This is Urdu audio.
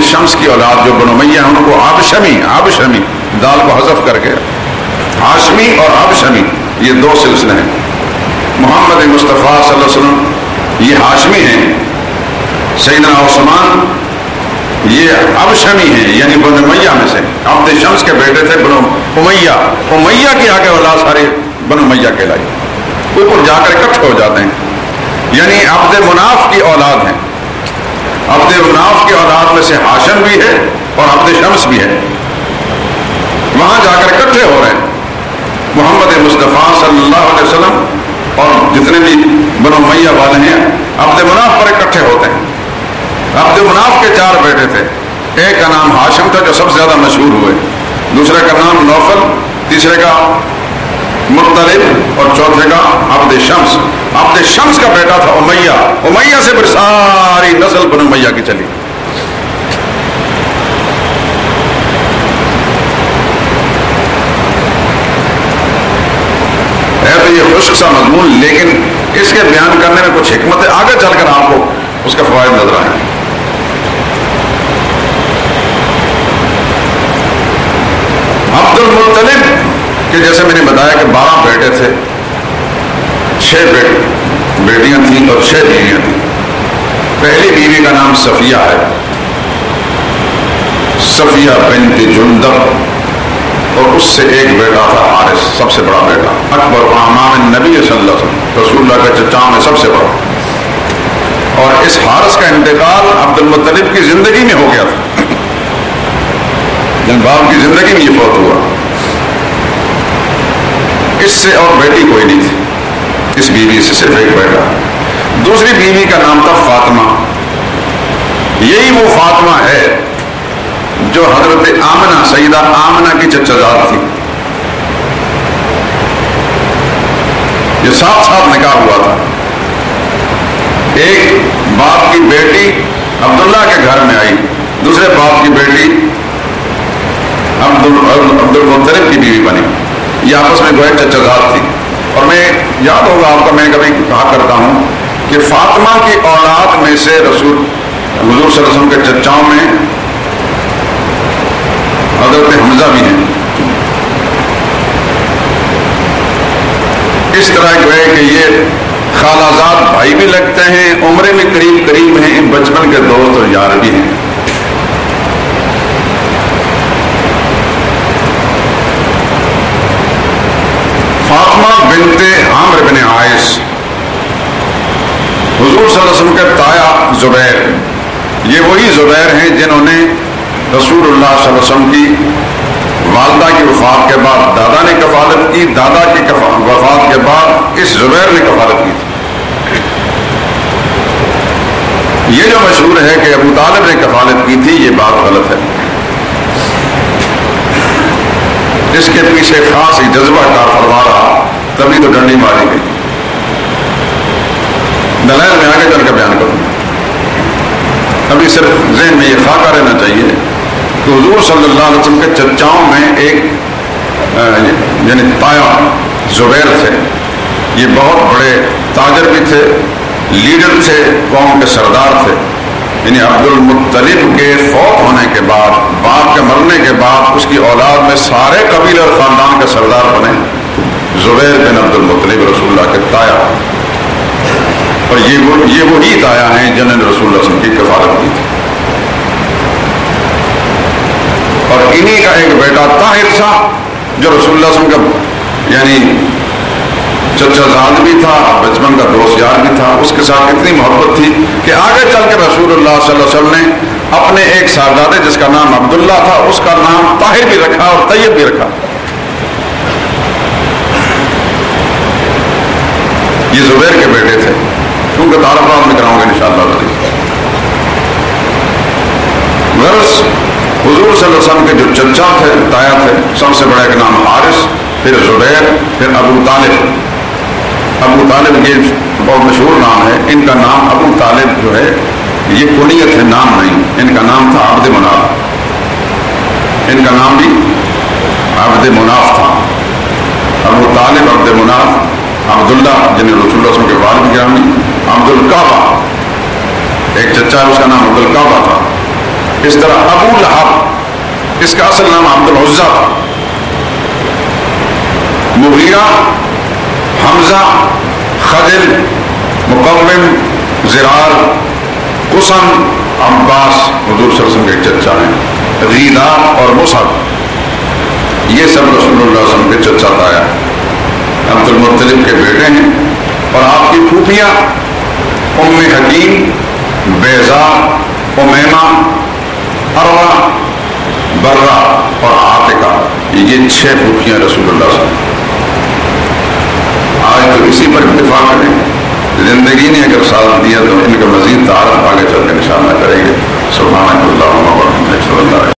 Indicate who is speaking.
Speaker 1: شمس کی اولاد جو بنو امیہ ہیں ان کو آبشمی دال کو حذف کر کے ہاشمی اور آبشمی یہ دو سلسلے ہیں. محمد مصطفیٰ صلی اللہ علیہ وسلم یہ ہاشمی ہیں، سیدنا عثمان یہ ابشمی ہیں یعنی بنو امیہ میں سے، عبد شمس کے بیٹے تھے بنو امیہ کی آگے اولاد سارے بنو امیہ کہلائی، اوپر جا کر اکٹھے ہو جاتے ہیں. یعنی عبد مناف کی اولاد ہیں، عبد مناف کی اولاد میں سے ہاشم بھی ہے اور عبد شمس بھی ہے، وہاں جا کر اکٹھے ہو رہے ہیں. محمد مصطفیٰ صلی اللہ علیہ وسلم اور جتنے بھی بنو امیہ والے ہیں عبد مناف پر اکٹھے ہوتے ہیں. عبد مناف کے 4 بیٹے تھے، ایک کا نام ہاشم تھا جو سب سے زیادہ مشہور ہوئے، دوسرے کا نام نوفل، تیسرے کا مطلب اور چوتھے کا عبد شمس. عبد شمس کا بیٹا تھا امیہ سے پھر ساری نسل بنو امیہ کی چلی. ہے تو یہ خشک سا مضمون، لیکن اس کے بیان کرنے میں کچھ حکمت ہے، آگے چل کر آپ کو اس کا فوائد نظر آئیں. عبد المطلب کہ جیسے میں نے بتایا کہ 12 بیٹے تھے، 6 بیٹیاں تھیں اور 6 بیویاں تھیں. پہلی بیوی کا نام صفیہ ہے، صفیہ بنت جندب، اور اس سے ایک بیٹا تھا حارث، سب سے بڑا بیٹا، اکبر اعمام نبی صلی اللہ علیہ وسلم، رسول اللہ کے چچاؤں میں سب سے بڑا. اور اس حارث کا انتقال عبد المطلب کی زندگی میں ہو گیا تھا، جن باپ کی زندگی میں یہ فوت ہوا. اس سے اور بیٹی کوئی نہیں تھی، اس بیوی سے صرف ایک بیٹا. دوسری بیوی کا نام تھا فاطمہ. یہی وہ فاطمہ ہے جو حضرت آمنہ، سیدہ آمنہ کی چچا زاد تھی. یہ ساتھ ساتھ نکاح ہوا تھا. ایک باپ کی بیٹی عبداللہ کے گھر میں آئی، دوسرے باپ کی بیٹی عبد المطلب کی بیوی بنی. یہ آپس میں گوئے چچا زاد تھی. اور میں یاد ہوگا آپ کو، میں کبھی کہا کرتا ہوں کہ فاطمہ کی اولاد میں سے حضور صلی اللہ علیہ وسلم کے چچاؤں میں حضرت حمزہ بھی ہیں. اس طرح گوئے کہ یہ خالہ زاد بھائی بھی لگتے ہیں، عمرے میں قریب ہیں، بچپن کے دوست اور یار بھی ہیں. فاطمہ بنت عامر بن عائش، حضور صلی اللہ علیہ وسلم کے تایا زبیر، یہ وہی زبیر ہیں جنہوں نے رسول اللہ صلی اللہ علیہ وسلم کی والدہ کی وفات کے بعد دادا نے کفالت کی، دادا کی وفات کے بعد اس زبیر نے کفالت کی تھی. یہ جو مشہور ہے کہ ابو طالب نے کفالت کی تھی، یہ بات غلط ہے. اس کے پیچھے خاص ہی جذبہ کار فرما رہا، تبھی تو ڈنڈی ماری گئی. دلائل میں آگے چل کے بیان کروں، ابھی صرف ذہن میں یہ خاکہ رہنا چاہیے کہ حضور صلی اللہ علیہ وسلم کے چچاؤں میں ایک یعنی تایا زبیر تھے. یہ بہت بڑے تاجر بھی تھے، لیڈر تھے، قوم کے سردار تھے. یعنی عبد المطلب کے فوت ہونے کے بعد، باپ کے مرنے کے بعد، اس کی اولاد میں سارے قبیلے اور خاندان کے سردار بنے زبیر بن عبد المطلب، رسول اللہ کے تایا. اور یہ وہی تایا ہیں جنہوں نے رسول اللہ صلی اللہ علیہ وسلم کی کفالت کی تھی. اور انہی کا ایک بیٹا طاہر تھا جو رسول اللہ صلی اللہ علیہ وسلم کا یعنی چچا زاد بھی تھا، بچپن کا دوست یار بھی تھا. اس کے ساتھ اتنی محبت تھی کہ آگے چل کے رسول اللہ صلی اللہ علیہ وسلم نے اپنے ایک صاحبزادے جس کا نام عبداللہ تھا، اس کا نام طاہر بھی رکھا اور طیب بھی رکھا. یہ زبیر کے بیٹے تھے، کیونکہ تعارف میں کراؤں گا انشاءاللہ. غرض حضور صلی اللہ علیہ وسلم کے جو چچا تھے، تایا تھے، سب سے بڑا ایک نام حارث، پھر زبیر، پھر ابو طالب. ابو طالب یہ بہت مشہور نام ہے. ان کا نام ابو طالب جو ہے یہ کنیت ہے، نام نہیں. ان کا نام تھا عبد مناف. ان کا نام بھی عبد مناف تھا. ابو طالب، عبد مناف، عبداللہ جنہیں رسول اللہ صلی اللہ علیہ وسلم کے والد گرامی، عبد الکعبہ، ایک چچا ہے اس کا نام عبد الکعبہ تھا. اس طرح ابو لہب اس کا اصل نام عبد العزا تھا، مغیرہ، حمزہ، خجل، مقوم، زرار، قسم، عباس حضور صلی اللہ علیہ وسلم کے چچا ہیں، غیدہ اور مصعب یہ سب رسول اللہ صلی اللہ علیہ وسلم کے چچا تایا عبد المطلب کے بیٹے ہیں، اور آپ کی پھوپھیاں ام حکیم، بیضا، امیمہ، اروا، برہ اور عاتقہ، یہ 6 پھوپھیاں رسول اللہ صلی اللہ علیہ وسلم۔ آج تو اسی پر اتفاق کریں، زندگی نے اگر ساتھ دیا تو ان کا مزید تعارف آگے چل کے انشاءاللہ کریں گے۔ سبحانک اللہم و بحمدک،